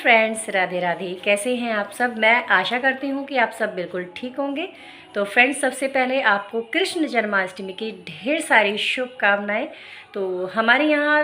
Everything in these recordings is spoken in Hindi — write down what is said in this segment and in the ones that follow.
फ्रेंड्स, राधे राधे। कैसे हैं आप सब? मैं आशा करती हूँ कि आप सब बिल्कुल ठीक होंगे। तो फ्रेंड्स, सबसे पहले आपको कृष्ण जन्माष्टमी की ढेर सारी शुभकामनाएं। तो हमारे यहाँ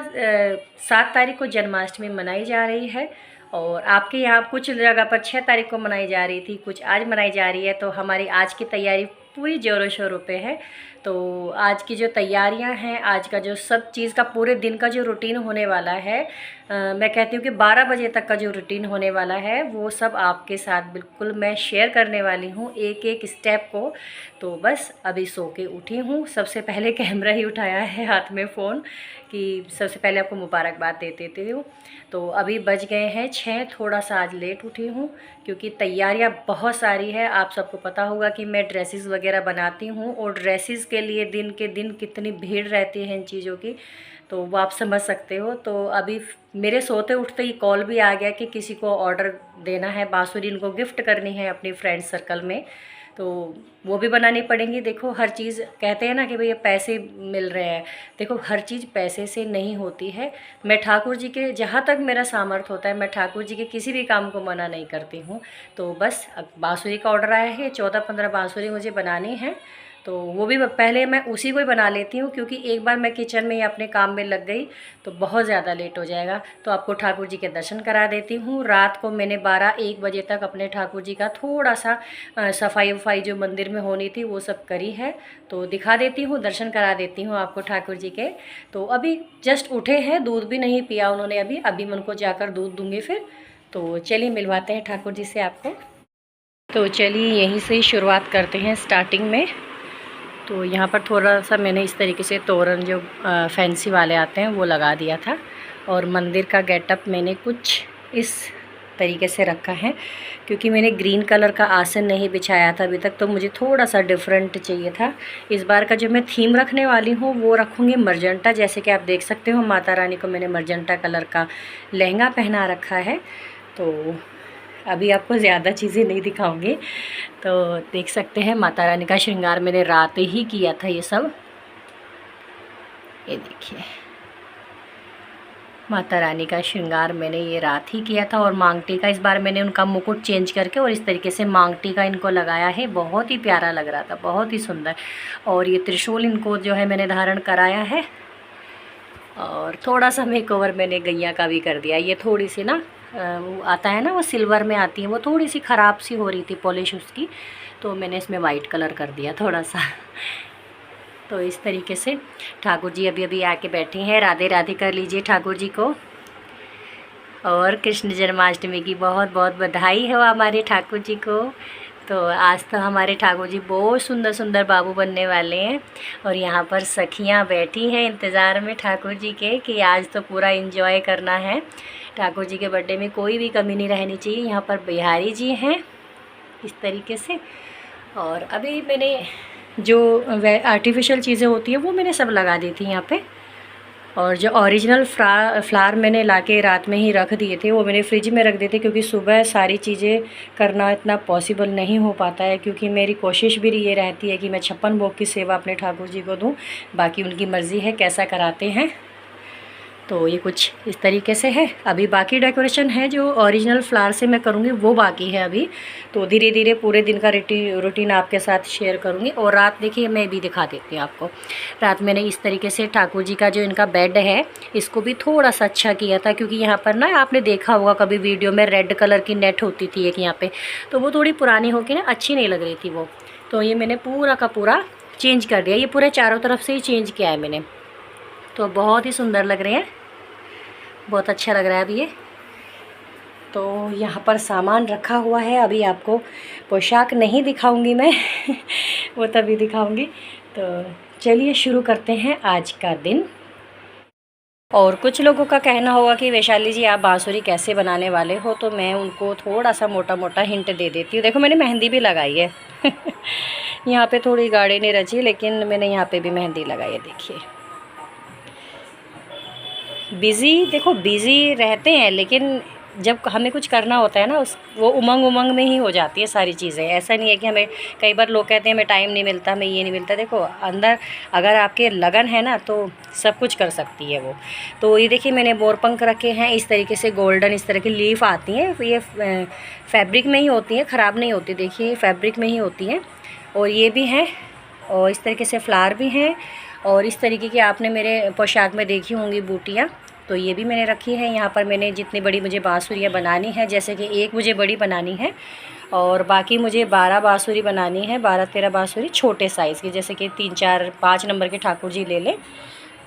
7 तारीख को जन्माष्टमी मनाई जा रही है और आपके यहाँ कुछ जगह पर 6 तारीख को मनाई जा रही थी, कुछ आज मनाई जा रही है। तो हमारी आज की तैयारी पूरी ज़ोरों शोरों पे है। तो आज की जो तैयारियां हैं, आज का जो सब चीज़ का पूरे दिन का जो रूटीन होने वाला है, मैं कहती हूँ कि 12 बजे तक का जो रूटीन होने वाला है वो सब आपके साथ बिल्कुल मैं शेयर करने वाली हूँ, एक एक स्टेप को। तो बस अभी सो के उठी हूँ, सबसे पहले कैमरा ही उठाया है हाथ में फ़ोन कि सबसे पहले आपको मुबारकबाद दे देती हूँ। तो अभी बज गए हैं 6, थोड़ा सा आज लेट उठी हूँ क्योंकि तैयारियाँ बहुत सारी है। आप सबको पता होगा कि मैं ड्रेसेस वगैरह बनाती हूँ और ड्रेसेस के लिए दिन के दिन कितनी भीड़ रहती है इन चीज़ों की, तो वो आप समझ सकते हो। तो अभी मेरे सोते उठते ही कॉल भी आ गया कि किसी को ऑर्डर देना है, बांसुरी इनको गिफ्ट करनी है अपनी फ्रेंड सर्कल में, तो वो भी बनानी पड़ेंगी। देखो, हर चीज़ कहते हैं ना कि भैया पैसे मिल रहे हैं, देखो हर चीज़ पैसे से नहीं होती है। मैं ठाकुर जी के जहाँ तक मेरा सामर्थ्य होता है, मैं ठाकुर जी के किसी भी काम को मना नहीं करती हूँ। तो बस अब बांसुरी का ऑर्डर आया है, 14-15 बांसुरी मुझे बनानी है। तो वो भी पहले मैं उसी को ही बना लेती हूँ क्योंकि एक बार मैं किचन में ही अपने काम में लग गई तो बहुत ज़्यादा लेट हो जाएगा। तो आपको ठाकुर जी के दर्शन करा देती हूँ। रात को मैंने 12-1 बजे तक अपने ठाकुर जी का थोड़ा सा सफाई वफाई जो मंदिर में होनी थी वो सब करी है। तो दिखा देती हूँ, दर्शन करा देती हूँ आपको ठाकुर जी के। तो अभी जस्ट उठे हैं, दूध भी नहीं पिया उन्होंने अभी मैं उनको जाकर दूध दूँगी फिर। तो चलिए मिलवाते हैं ठाकुर जी से आपको। तो चलिए यहीं से शुरुआत करते हैं स्टार्टिंग में। तो यहाँ पर थोड़ा सा मैंने इस तरीके से तोरण जो फैंसी वाले आते हैं वो लगा दिया था और मंदिर का गेटअप मैंने कुछ इस तरीके से रखा है क्योंकि मैंने ग्रीन कलर का आसन नहीं बिछाया था अभी तक, तो मुझे थोड़ा सा डिफरेंट चाहिए था। इस बार का जो मैं थीम रखने वाली हूँ वो रखूँगी मरजेंटा। जैसे कि आप देख सकते हो माता रानी को मैंने मरजेंटा कलर का लहंगा पहना रखा है। तो अभी आपको ज़्यादा चीज़ें नहीं दिखाऊंगी। तो देख सकते हैं माता रानी का श्रृंगार मैंने रात ही किया था। ये सब ये देखिए, माता रानी का श्रृंगार मैंने ये रात ही किया था। और मांग टीका इस बार मैंने उनका मुकुट चेंज करके और इस तरीके से मांग टीका इनको लगाया है। बहुत ही प्यारा लग रहा था, बहुत ही सुंदर। और ये त्रिशूल इनको जो है मैंने धारण कराया है और थोड़ा सा मेकओवर मैंने गैया का भी कर दिया। ये थोड़ी सी ना वो आता है ना, वो सिल्वर में आती है, वो थोड़ी सी ख़राब सी हो रही थी पॉलिश उसकी, तो मैंने इसमें वाइट कलर कर दिया थोड़ा सा। तो इस तरीके से ठाकुर जी अभी आके बैठे हैं। राधे राधे कर लीजिए ठाकुर जी को। और कृष्ण जन्माष्टमी की बहुत बहुत बधाई हो हमारे ठाकुर जी को। तो आज तो हमारे ठाकुर जी बहुत सुंदर सुंदर बाबू बनने वाले हैं और यहाँ पर सखियाँ बैठी हैं इंतज़ार में ठाकुर जी के कि आज तो पूरा एंजॉय करना है। ठाकुर जी के बर्थडे में कोई भी कमी नहीं रहनी चाहिए। यहाँ पर बिहारी जी हैं इस तरीके से। और अभी मैंने जो आर्टिफिशियल चीज़ें होती है वो मैंने सब लगा दी थी यहाँ पे। और जो ओरिजिनल फ्लावर मैंने लाके रात में ही रख दिए थे वो मैंने फ्रिज में रख दिए थे क्योंकि सुबह सारी चीज़ें करना इतना पॉसिबल नहीं हो पाता है। क्योंकि मेरी कोशिश भी ये रहती है कि मैं 56 भोग की सेवा अपने ठाकुर जी को दूँ, बाकी उनकी मर्ज़ी है कैसा कराते हैं। तो ये कुछ इस तरीके से है। अभी बाकी डेकोरेशन है जो ओरिजिनल फ्लावर से मैं करूँगी वो बाकी है अभी। तो धीरे धीरे पूरे दिन का रूटीन आपके साथ शेयर करूँगी। और रात देखिए मैं भी दिखा देती हूँ आपको। रात मैंने इस तरीके से ठाकुर जी का जो इनका बेड है इसको भी थोड़ा सा अच्छा किया था क्योंकि यहाँ पर ना आपने देखा होगा कभी वीडियो में रेड कलर की नेट होती थी एक यहाँ पर, तो वो थोड़ी पुरानी होकर ना अच्छी नहीं लग रही थी वो। तो ये मैंने पूरा का पूरा चेंज कर दिया, ये पूरे चारों तरफ से ही चेंज किया है मैंने। तो बहुत ही सुंदर लग रहे हैं, बहुत अच्छा लग रहा है अभी ये। तो यहाँ पर सामान रखा हुआ है, अभी आपको पोशाक नहीं दिखाऊंगी मैं वो तभी दिखाऊंगी। तो चलिए शुरू करते हैं आज का दिन। और कुछ लोगों का कहना होगा कि वैशाली जी आप बांसुरी कैसे बनाने वाले हो, तो मैं उनको थोड़ा सा मोटा मोटा हिंट दे देती हूँ। देखो मैंने मेहंदी भी लगाई है यहाँ पे थोड़ी गाढ़ी नहीं रची लेकिन मैंने यहाँ पे भी मेहंदी लगाई है। देखिए बिज़ी, देखो बिज़ी रहते हैं लेकिन जब हमें कुछ करना होता है ना वो उमंग में ही हो जाती है सारी चीज़ें। ऐसा नहीं है कि हमें, कई बार लोग कहते हैं हमें टाइम नहीं मिलता, हमें ये नहीं मिलता। देखो अंदर अगर आपके लगन है ना तो सब कुछ कर सकती है वो। तो ये देखिए मैंने मोरपंख रखे हैं इस तरीके से गोल्डन, इस तरह की लीफ आती हैं, ये फैब्रिक में ही होती हैं, ख़राब नहीं होती। देखिए फैब्रिक में ही होती हैं। और ये भी हैं और इस तरीके से फ्लावर भी हैं। और इस तरीके की आपने मेरे पोशाक में देखी होंगी बूटियाँ, तो ये भी मैंने रखी है। यहाँ पर मैंने जितनी बड़ी मुझे बाँसुरियाँ बनानी है, जैसे कि एक मुझे बड़ी बनानी है और बाकी मुझे 12 बाँसुरी बनानी है, 12-13 बाँसुरी छोटे साइज़ की, जैसे कि 3-4-5 नंबर के ठाकुर जी ले लें।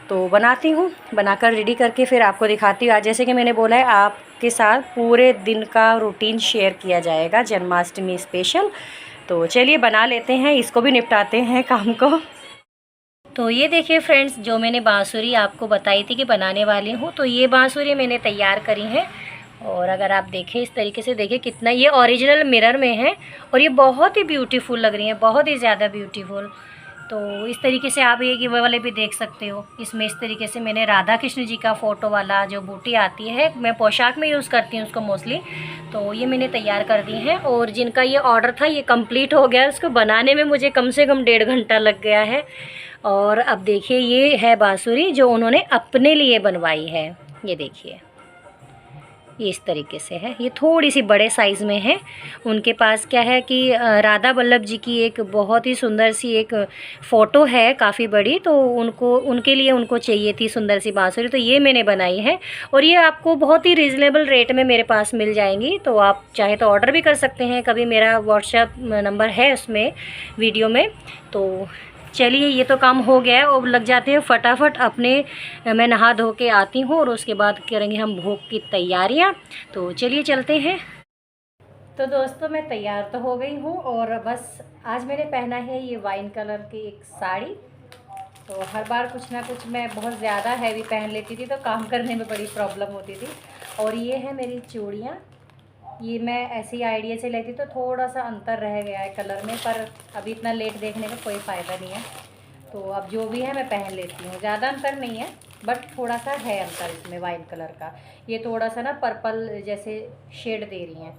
तो बनाती हूँ, बनाकर रेडी करके फिर आपको दिखाती हूँ। आज जैसे कि मैंने बोला है आपके साथ पूरे दिन का रूटीन शेयर किया जाएगा जन्माष्टमी स्पेशल। तो चलिए बना लेते हैं, इसको भी निपटाते हैं काम को। तो ये देखिए फ्रेंड्स, जो मैंने बांसुरी आपको बताई थी कि बनाने वाली हूँ, तो ये बांसुरी मैंने तैयार करी है। और अगर आप देखें इस तरीके से, देखिए कितना ये ओरिजिनल मिरर में है और ये बहुत ही ब्यूटीफुल लग रही है, बहुत ही ज़्यादा ब्यूटीफुल। तो इस तरीके से आप ये वाले भी देख सकते हो। इसमें इस तरीके से मैंने राधा कृष्ण जी का फ़ोटो वाला जो बूटी आती है, मैं पोशाक में यूज़ करती हूँ उसको मोस्टली, तो ये मैंने तैयार कर दी है। और जिनका ये ऑर्डर था ये कंप्लीट हो गया, उसको बनाने में मुझे कम से कम 1.5 घंटा लग गया है। और अब देखिए ये है बाँसुरी जो उन्होंने अपने लिए बनवाई है। ये देखिए ये इस तरीके से है, ये थोड़ी सी बड़े साइज़ में है। उनके पास क्या है कि राधा वल्लभ जी की एक बहुत ही सुंदर सी एक फ़ोटो है, काफ़ी बड़ी, तो उनके लिए उनको चाहिए थी सुंदर सी बाँसुरी, तो ये मैंने बनाई है। और ये आपको बहुत ही रीज़नेबल रेट में मेरे पास मिल जाएंगी, तो आप चाहे तो ऑर्डर भी कर सकते हैं। कभी मेरा व्हाट्सएप नंबर है उसमें वीडियो में। तो चलिए ये तो काम हो गया है, और लग जाते हैं फटाफट अपने, मैं नहा धो के आती हूँ और उसके बाद करेंगे हम भोग की तैयारियाँ। तो चलिए चलते हैं। तो दोस्तों मैं तैयार तो हो गई हूँ और बस आज मैंने पहना है ये वाइन कलर की एक साड़ी। तो हर बार कुछ ना कुछ मैं बहुत ज़्यादा हैवी पहन लेती थी तो काम करने में बड़ी प्रॉब्लम होती थी। और ये है मेरी चूड़ियाँ, ये मैं ऐसे ही आइडिया से लेती तो थोड़ा सा अंतर रह गया है कलर में, पर अभी इतना लेट देखने का कोई फ़ायदा नहीं है। तो अब जो भी है मैं पहन लेती हूँ, ज़्यादा अंतर नहीं है बट थोड़ा सा है अंतर इसमें वाइन कलर का। ये थोड़ा सा ना पर्पल जैसे शेड दे रही हैं,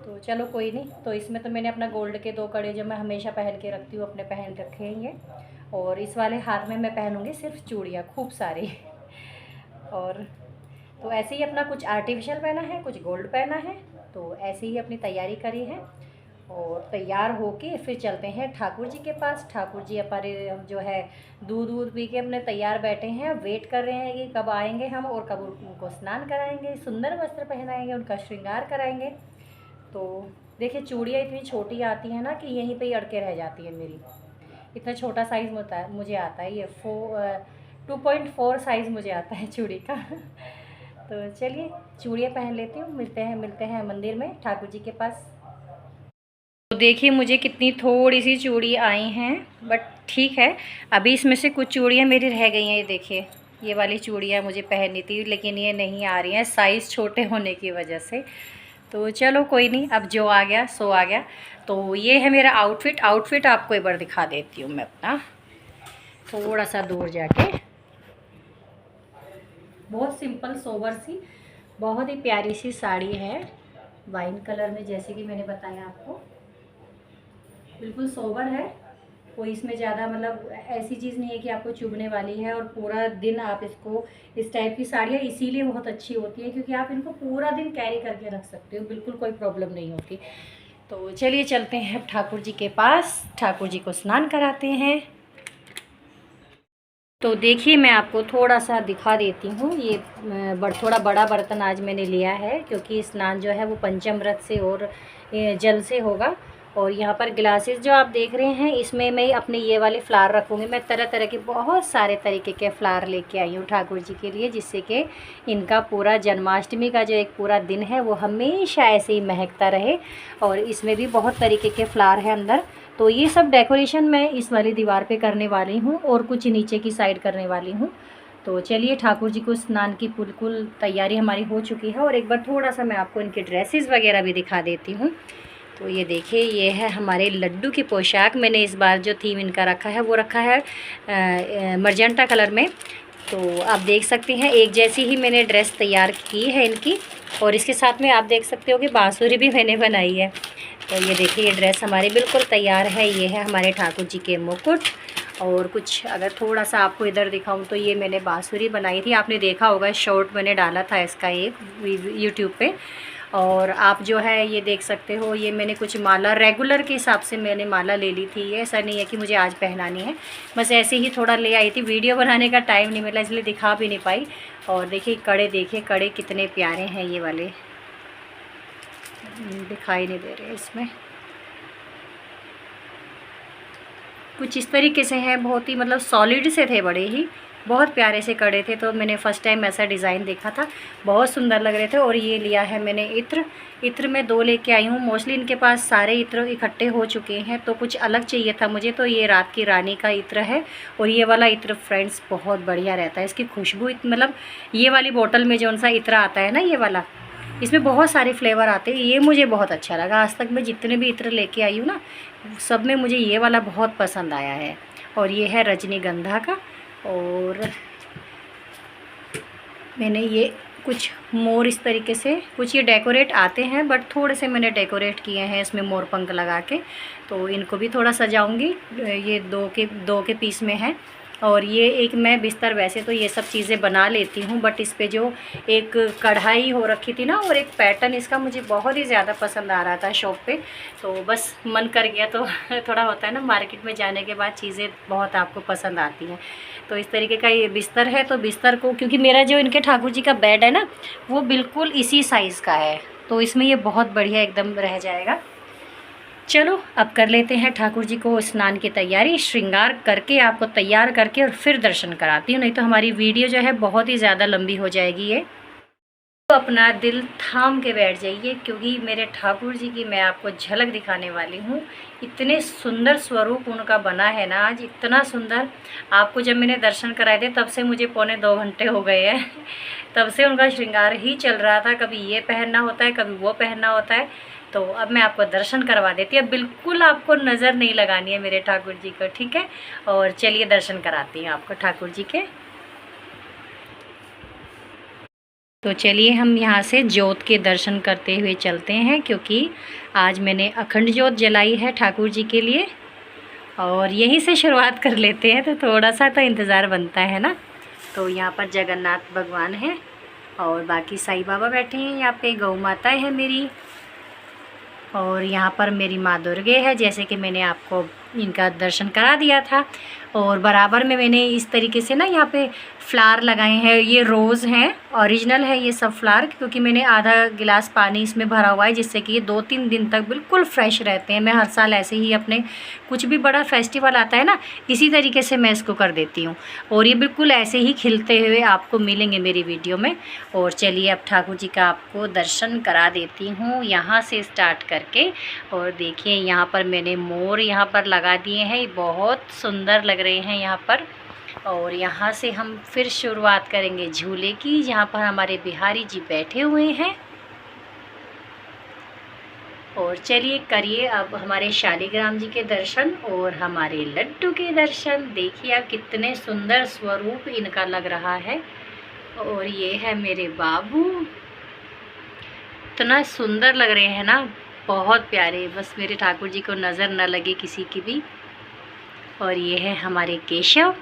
तो चलो कोई नहीं। तो इसमें तो मैंने अपना गोल्ड के 2 कड़े जो मैं हमेशा पहन के रखती हूँ अपने पहन रखे हैं ये। और इस वाले हाथ में मैं पहनूँगी सिर्फ चूड़ियाँ खूब सारी। और तो ऐसे ही अपना कुछ आर्टिफिशियल पहना है, कुछ गोल्ड पहना है, तो ऐसे ही अपनी तैयारी करी है। और तैयार होके फिर चलते हैं ठाकुर जी के पास। ठाकुर जी हमारे जो है दूध पी के अपने तैयार बैठे हैं, वेट कर रहे हैं कि कब आएंगे हम और कब उनको स्नान कराएंगे, सुंदर वस्त्र पहनाएंगे, उनका श्रृंगार कराएंगे। तो देखिए चूड़ियाँ इतनी छोटी आती हैं ना कि यहीं पे ही अड़के रह जाती है मेरी। इतना छोटा साइज़ मुझे आता है, ये 2.4 साइज़ मुझे आता है चूड़ी का। तो चलिए चूड़ियाँ पहन लेती हूँ, मिलते हैं मंदिर में ठाकुर जी के पास। तो देखिए मुझे कितनी थोड़ी सी चूड़ी आई हैं, बट ठीक है। अभी इसमें से कुछ चूड़ियाँ मेरी रह गई हैं। ये देखिए ये वाली चूड़ियाँ मुझे पहननी थी लेकिन ये नहीं आ रही हैं साइज़ छोटे होने की वजह से। तो चलो कोई नहीं, अब जो आ गया सो आ गया। तो ये है मेरा आउटफिट आपको एक बार दिखा देती हूँ मैं अपना, थोड़ा सा दूर जाके। बहुत सिंपल सोबर सी, बहुत ही प्यारी सी साड़ी है वाइन कलर में, जैसे कि मैंने बताया आपको, बिल्कुल सोबर है। कोई इसमें ज़्यादा मतलब ऐसी चीज़ नहीं है कि आपको चुभने वाली है। और पूरा दिन आप इसको, इस टाइप की साड़ियाँ इसीलिए बहुत अच्छी होती है क्योंकि आप इनको पूरा दिन कैरी करके रख सकते हो, बिल्कुल कोई प्रॉब्लम नहीं होती। तो चलिए चलते हैं ठाकुर जी के पास, ठाकुर जी को स्नान कराते हैं। तो देखिए मैं आपको थोड़ा सा दिखा देती हूँ। ये थोड़ा बड़ा बर्तन आज मैंने लिया है क्योंकि स्नान जो है वो पंचामृत से और जल से होगा। और यहाँ पर ग्लासेस जो आप देख रहे हैं इसमें मैं अपने ये वाले फ्लावर रखूँगी। मैं तरह तरह के बहुत सारे तरीके के फ़्लावर लेके आई हूँ ठाकुर जी के लिए, जिससे कि इनका पूरा जन्माष्टमी का जो एक पूरा दिन है वो हमेशा ऐसे ही महकता रहे। और इसमें भी बहुत तरीके के फ़्लावर हैं अंदर। तो ये सब डेकोरेशन मैं इस वाली दीवार पे करने वाली हूँ और कुछ नीचे की साइड करने वाली हूँ। तो चलिए ठाकुर जी को स्नान की बिल्कुल तैयारी हमारी हो चुकी है। और एक बार थोड़ा सा मैं आपको इनके ड्रेसेस वगैरह भी दिखा देती हूँ। तो ये देखिए ये है हमारे लड्डू की पोशाक। मैंने इस बार जो थीम इनका रखा है वो रखा है मर्जेंटा कलर में। तो आप देख सकते हैं एक जैसी ही मैंने ड्रेस तैयार की है इनकी, और इसके साथ में आप देख सकते हो कि बांसुरी भी मैंने बनाई है। तो ये देखिए ये ड्रेस हमारी बिल्कुल तैयार है। ये है हमारे ठाकुर जी के मुकुट, और कुछ अगर थोड़ा सा आपको इधर दिखाऊं तो ये मैंने बांसुरी बनाई थी, आपने देखा होगा, शॉर्ट मैंने डाला था इसका एक यूट्यूब पे। और आप जो है ये देख सकते हो, ये मैंने कुछ माला रेगुलर के हिसाब से मैंने माला ले ली थी। ये ऐसा नहीं है कि मुझे आज पहनानी है, बस ऐसे ही थोड़ा ले आई थी, वीडियो बनाने का टाइम नहीं मिला इसलिए दिखा भी नहीं पाई। और देखिए कड़े, देखिए कड़े कितने प्यारे हैं ये वाले, दिखाई नहीं दे रहे इसमें, कुछ इस तरीके से हैं, बहुत ही मतलब सॉलिड से थे, बड़े ही बहुत प्यारे से कड़े थे। तो मैंने फ़र्स्ट टाइम ऐसा डिज़ाइन देखा था, बहुत सुंदर लग रहे थे। और ये लिया है मैंने इत्र मैं 2 लेके आई हूँ। मोस्टली इनके पास सारे इत्र इकट्ठे हो चुके हैं, तो कुछ अलग चाहिए था मुझे, तो ये रात की रानी का इत्र है। और ये वाला इत्र फ्रेंड्स बहुत बढ़िया रहता है, इसकी खुशबू मतलब ये वाली बोतल में जो सा इत्र आता है ना ये वाला, इसमें बहुत सारे फ्लेवर आते हैं, ये मुझे बहुत अच्छा लगा। आज तक मैं जितने भी इत्र लेके आई हूँ ना, सब में मुझे ये वाला बहुत पसंद आया है। और ये है रजनीगंधा का, और मैंने ये कुछ मोर इस तरीके से, कुछ ये डेकोरेट आते हैं बट थोड़े से मैंने डेकोरेट किए हैं इसमें मोर पंख लगा के, तो इनको भी थोड़ा सजाऊंगी। ये दो के पीस में है। और ये एक मैं बिस्तर, वैसे तो ये सब चीज़ें बना लेती हूँ, बट इस पे जो एक कढ़ाई हो रखी थी ना, और एक पैटर्न इसका मुझे बहुत ही ज़्यादा पसंद आ रहा था शॉप पे, तो बस मन कर गया। तो थोड़ा होता है ना, मार्केट में जाने के बाद चीज़ें बहुत आपको पसंद आती हैं। तो इस तरीके का ये बिस्तर है, तो बिस्तर को, क्योंकि मेरा जो इनके ठाकुर जी का बेड है ना, वो बिल्कुल इसी साइज़ का है, तो इसमें ये बहुत बढ़िया एकदम रह जाएगा। चलो अब कर लेते हैं ठाकुर जी को स्नान की तैयारी, श्रृंगार करके आपको तैयार करके और फिर दर्शन कराती हूँ, नहीं तो हमारी वीडियो जो है बहुत ही ज़्यादा लंबी हो जाएगी। ये तो अपना दिल थाम के बैठ जाइए, क्योंकि मेरे ठाकुर जी की मैं आपको झलक दिखाने वाली हूँ। इतने सुंदर स्वरूप उनका बना है ना आज, इतना सुंदर। आपको जब मैंने दर्शन कराए थे तब से मुझे पौने 2 घंटे हो गए हैं, तब से उनका श्रृंगार ही चल रहा था, कभी ये पहनना होता है कभी वो पहनना होता है। तो अब मैं आपको दर्शन करवा देती हूँ, बिल्कुल आपको नज़र नहीं लगानी है मेरे ठाकुर जी को, ठीक है। और चलिए दर्शन कराती हूँ आपको ठाकुर जी के। तो चलिए हम यहाँ से ज्योत के दर्शन करते हुए चलते हैं, क्योंकि आज मैंने अखंड ज्योत जलाई है ठाकुर जी के लिए, और यहीं से शुरुआत कर लेते हैं, तो थोड़ा सा तो इंतज़ार बनता है ना। तो यहाँ पर जगन्नाथ भगवान हैं, और बाकी साईं बाबा बैठे हैं, यहाँ पे गौ माता है मेरी, और यहाँ पर मेरी माँ दुर्गे है, जैसे कि मैंने आपको इनका दर्शन करा दिया था। और बराबर में मैंने इस तरीके से ना यहाँ पे फ्लावर लगाए हैं, ये रोज़ हैं, ओरिजिनल है ये सब फ्लावर, क्योंकि मैंने आधा गिलास पानी इसमें भरा हुआ है, जिससे कि ये 2-3 दिन तक बिल्कुल फ्रेश रहते हैं। मैं हर साल ऐसे ही अपने कुछ भी बड़ा फेस्टिवल आता है ना, इसी तरीके से मैं इसको कर देती हूँ, और ये बिल्कुल ऐसे ही खिलते हुए आपको मिलेंगे मेरी वीडियो में। और चलिए अब ठाकुर जी का आपको दर्शन करा देती हूँ यहाँ से स्टार्ट करके। और देखिए यहाँ पर मैंने मोर यहाँ पर लगा दिए हैं, बहुत सुंदर लग रहे हैं यहाँ पर। और यहाँ से हम फिर शुरुआत करेंगे झूले की, जहाँ पर हमारे बिहारी जी बैठे हुए हैं। और चलिए करिए अब हमारे शालिग्राम जी के दर्शन और हमारे लड्डू के दर्शन। देखिए अब कितने सुंदर स्वरूप इनका लग रहा है। और ये है मेरे बाबू, इतना सुंदर लग रहे हैं ना, बहुत प्यारे, बस मेरे ठाकुर जी को नज़र न लगे किसी की भी। और ये है हमारे केशव,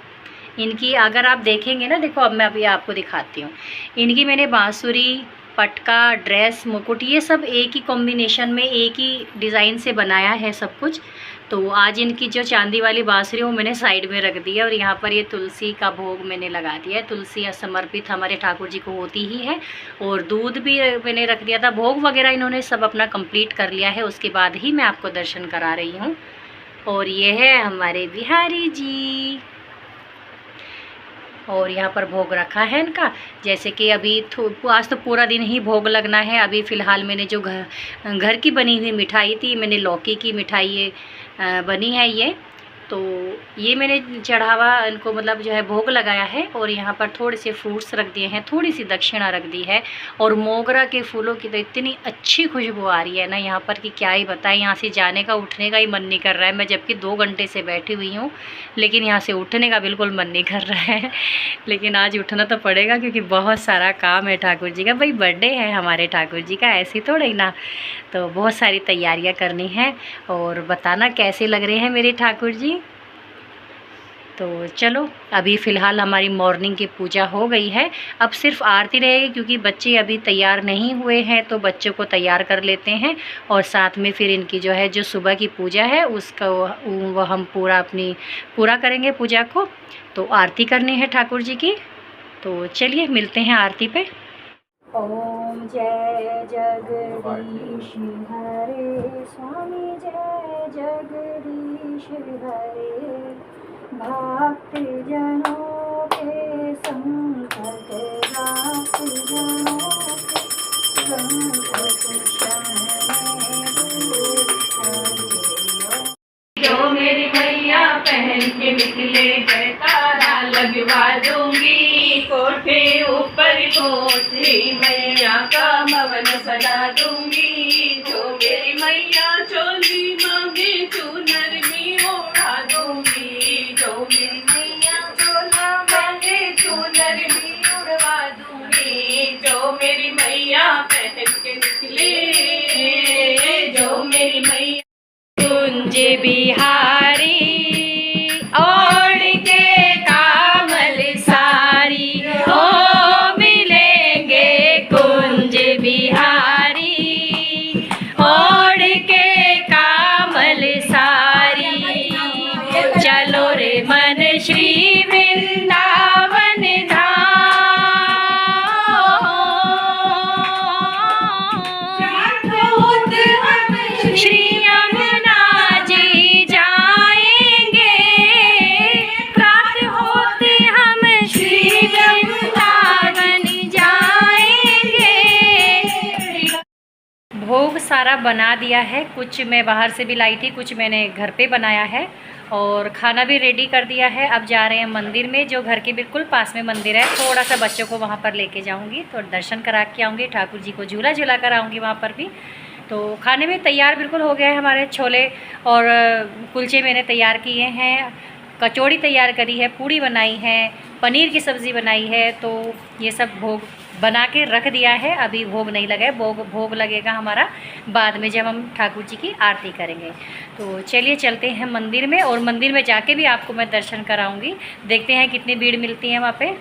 इनकी अगर आप देखेंगे ना, देखो अब मैं अभी आपको दिखाती हूँ, इनकी मैंने बांसुरी, पटका, ड्रेस, मुकुट, ये सब एक ही कॉम्बिनेशन में एक ही डिज़ाइन से बनाया है सब कुछ। तो आज इनकी जो चांदी वाली बांसुरी वो मैंने साइड में रख दी है, और यहाँ पर ये तुलसी का भोग मैंने लगा दिया है। तुलसी समर्पित हमारे ठाकुर जी को होती ही है, और दूध भी मैंने रख दिया था। भोग वगैरह इन्होंने सब अपना कंप्लीट कर लिया है, उसके बाद ही मैं आपको दर्शन करा रही हूँ। और ये है हमारे बिहारी जी, और यहाँ पर भोग रखा है इनका, जैसे कि अभी आज तो पूरा दिन ही भोग लगना है। अभी फ़िलहाल मैंने जो घर की बनी हुई मिठाई थी, मैंने लौकी की मिठाई ये बनी है ये, तो ये मैंने चढ़ावा इनको मतलब जो है भोग लगाया है, और यहाँ पर थोड़े से फ्रूट्स रख दिए हैं, थोड़ी सी दक्षिणा रख दी है। और मोगरा के फूलों की तो इतनी अच्छी खुशबू आ रही है ना यहाँ पर कि क्या ही बताएं। यहाँ से जाने का, उठने का ही मन नहीं कर रहा है। मैं जबकि 2 घंटे से बैठी हुई हूँ, लेकिन यहाँ से उठने का बिल्कुल मन नहीं कर रहा है। लेकिन आज उठना तो पड़ेगा क्योंकि बहुत सारा काम है ठाकुर जी का। भाई बर्थडे है हमारे ठाकुर जी का, ऐसी थोड़ा ही ना। तो बहुत सारी तैयारियाँ करनी है, और बताना कैसे लग रहे हैं मेरे ठाकुर जी। तो चलो, अभी फ़िलहाल हमारी मॉर्निंग की पूजा हो गई है। अब सिर्फ आरती रहेगी क्योंकि बच्चे अभी तैयार नहीं हुए हैं, तो बच्चों को तैयार कर लेते हैं। और साथ में फिर इनकी जो है, जो सुबह की पूजा है उसका वो हम पूरा करेंगे पूजा को। तो आरती करनी है ठाकुर जी की। तो चलिए मिलते हैं आरती पे। ओम जय जगदीश हरे स्वामी, जय जगदीश हरे। भक्त जनों के संकट, भक्त जनों के संकट जो मेरी मैया पहन के निकले, जयकारा लगवा दूंगी। कोठे ऊपर कोठे मैया का भवन सजा दूंगी। जो मेरी मैया चोली मांगे, चूनर में ओढ़ा दूंगी। जो मेरी मैया चोला मांगे, चूनर में उड़वा दूंगी। जो मेरी मैया पहन के निकले, जो मेरी मैया कुंज बिहारी ओढ़ के कामल सारी, ओ मिलेंगे कुंज बिहारी ओढ़ के कामल सारी। चलो रे मन श्री वृंदावन धाम, श्री भोग सारा बना दिया है। कुछ मैं बाहर से भी लाई थी, कुछ मैंने घर पे बनाया है, और खाना भी रेडी कर दिया है। अब जा रहे हैं मंदिर में, जो घर के बिल्कुल पास में मंदिर है। थोड़ा सा बच्चों को वहाँ पर लेके जाऊँगी, तो दर्शन करा के आऊँगी, ठाकुर जी को झूला झूला कर आऊँगी वहाँ पर भी। तो खाने में तैयार बिल्कुल हो गया है। हमारे छोले और कुलचे मैंने तैयार किए हैं, कचौड़ी तैयार करी है, पूड़ी बनाई है, पनीर की सब्ज़ी बनाई है। तो ये सब भोग बना के रख दिया है। अभी भोग नहीं लगा है, भोग लगेगा हमारा बाद में, जब हम ठाकुर जी की आरती करेंगे। तो चलिए चलते हैं मंदिर में, और मंदिर में जाके भी आपको मैं दर्शन कराऊंगी। देखते हैं कितनी भीड़ मिलती है वहाँ पे।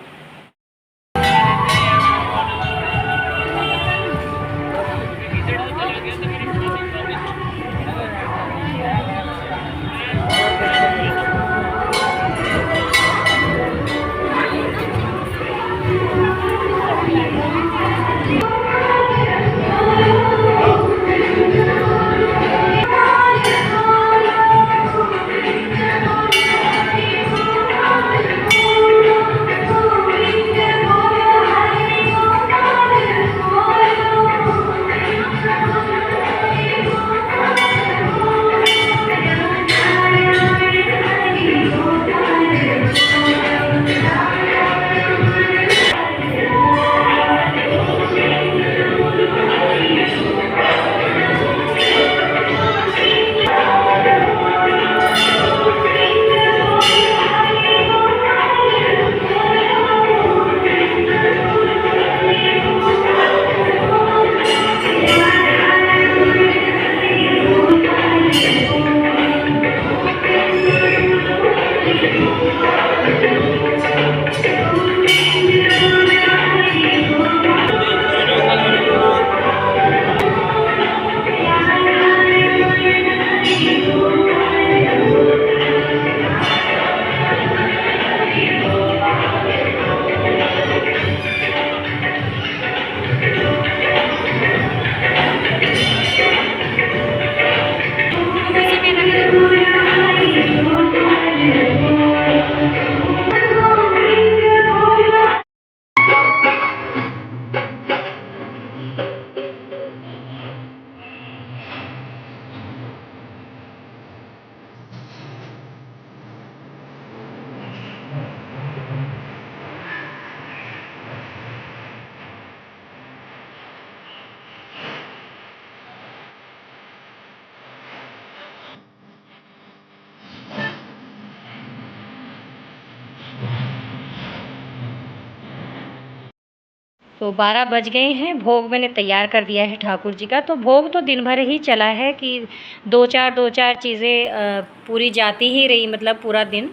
तो 12 बज गए हैं। भोग मैंने तैयार कर दिया है ठाकुर जी का। तो भोग तो दिन भर ही चला है कि दो चार चीज़ें पूरी जाती ही रही, मतलब पूरा दिन।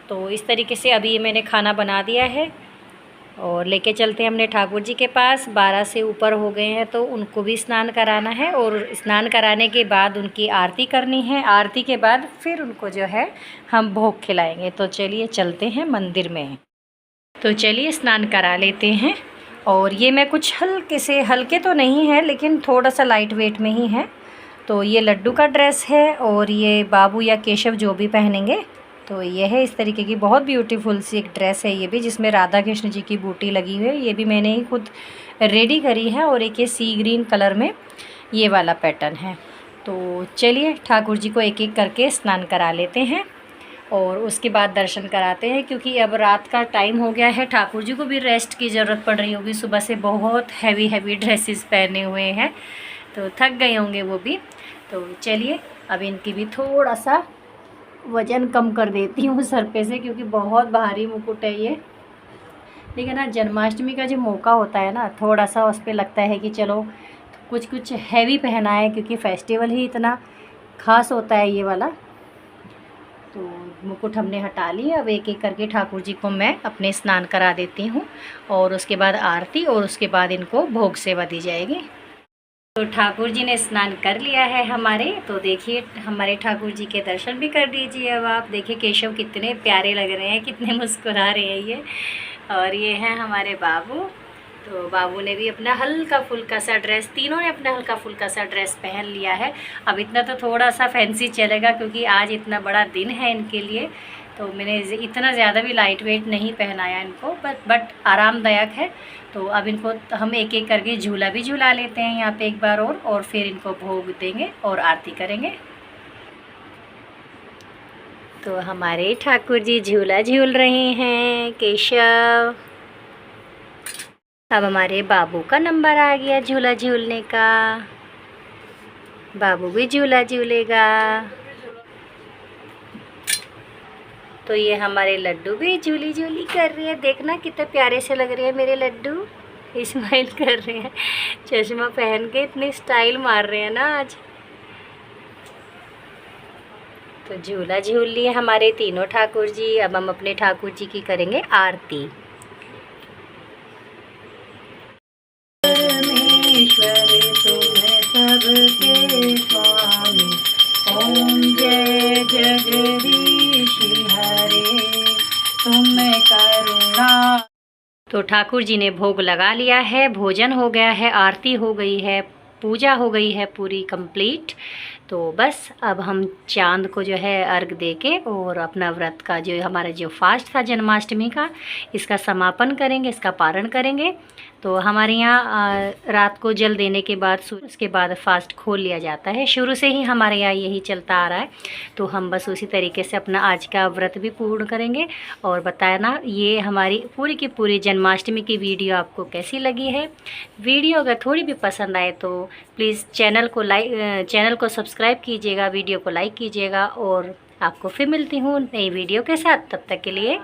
तो इस तरीके से अभी मैंने खाना बना दिया है और लेके चलते हैं हमने ठाकुर जी के पास। 12 से ऊपर हो गए हैं तो उनको भी स्नान कराना है और स्नान कराने के बाद उनकी आरती करनी है। आरती के बाद फिर उनको जो है हम भोग खिलाएंगे। तो चलिए चलते हैं मंदिर में। तो चलिए स्नान करा लेते हैं। और ये मैं कुछ हल्के तो नहीं है लेकिन थोड़ा सा लाइट वेट में ही है। तो ये लड्डू का ड्रेस है और ये बाबू या केशव जो भी पहनेंगे। तो ये है इस तरीके की बहुत ब्यूटीफुल सी एक ड्रेस है ये भी, जिसमें राधा कृष्ण जी की बूटी लगी हुई है। ये भी मैंने ही खुद रेडी करी है। और एक ये सी ग्रीन कलर में ये वाला पैटर्न है। तो चलिए ठाकुर जी को एक एक करके स्नान करा लेते हैं और उसके बाद दर्शन कराते हैं, क्योंकि अब रात का टाइम हो गया है। ठाकुर जी को भी रेस्ट की ज़रूरत पड़ रही होगी, सुबह से बहुत हैवी ड्रेसेस पहने हुए हैं तो थक गए होंगे वो भी। तो चलिए अब इनकी भी थोड़ा सा वज़न कम कर देती हूँ सर पे से, क्योंकि बहुत भारी मुकुट है ये। लेकिन ना जन्माष्टमी का जो मौका होता है ना, थोड़ा सा उस पर लगता है कि चलो कुछ हैवी पहना है, क्योंकि फेस्टिवल ही इतना ख़ास होता है ये वाला। तो मुकुट हमने हटा लिया। अब एक एक करके ठाकुर जी को मैं अपने स्नान करा देती हूँ और उसके बाद आरती और उसके बाद इनको भोग सेवा दी जाएगी। तो ठाकुर जी ने स्नान कर लिया है हमारे। तो देखिए हमारे ठाकुर जी के दर्शन भी कर दीजिए। अब आप देखिए केशव कितने प्यारे लग रहे हैं, कितने मुस्कुरा रहे हैं ये। और ये हैं हमारे बाबू। तो बाबू ने भी अपना हल्का फुल्का सा ड्रेस, तीनों ने अपना हल्का फुल्का सा ड्रेस पहन लिया है। अब इतना तो थोड़ा सा फैंसी चलेगा, क्योंकि आज इतना बड़ा दिन है इनके लिए। तो मैंने इतना ज़्यादा भी लाइट वेट नहीं पहनाया इनको, बट आरामदायक है। तो अब इनको हम एक एक करके झूला भी झूला लेते हैं यहाँ पे एक बार और फिर इनको भोग देंगे और आरती करेंगे। तो हमारे ठाकुर जी झूला झूल रहे हैं केशव। अब हमारे बाबू का नंबर आ गया झूला झूलने का। बाबू भी झूला झूलेगा। तो ये हमारे लड्डू भी झूली झूली कर रही है। देखना कितने प्यारे से लग रहे हैं मेरे लड्डू, स्माइल कर रहे हैं, चश्मा पहन के इतनी स्टाइल मार रहे हैं ना आज। तो झूला झूल लिए हमारे तीनों ठाकुर जी। अब हम अपने ठाकुर जी की करेंगे आरती। सबके स्वामी ओम जय जगदीश हरे तुम करुणा। तो ठाकुर जी ने भोग लगा लिया है, भोजन हो गया है, आरती हो गई है, पूजा हो गई है पूरी कंप्लीट। तो बस अब हम चांद को जो है अर्घ देके और अपना व्रत का जो हमारा जो फास्ट था जन्माष्टमी का, इसका समापन करेंगे, इसका पारण करेंगे। तो हमारे यहाँ रात को जल देने के बाद उसके बाद फास्ट खोल लिया जाता है। शुरू से ही हमारे यहाँ यही चलता आ रहा है। तो हम बस उसी तरीके से अपना आज का व्रत भी पूर्ण करेंगे। और बताना ये हमारी पूरी की पूरी जन्माष्टमी की वीडियो आपको कैसी लगी है। वीडियो अगर थोड़ी भी पसंद आए तो प्लीज़ चैनल को सब्सक्राइब कीजिएगा, वीडियो को लाइक कीजिएगा। और आपको फिर मिलती हूँ नई वीडियो के साथ। तब तक के लिए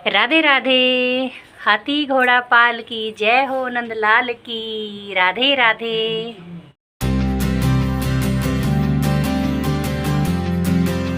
राधे राधे। हाथी घोड़ा पाल की जय हो, नंदलाल की राधे राधे।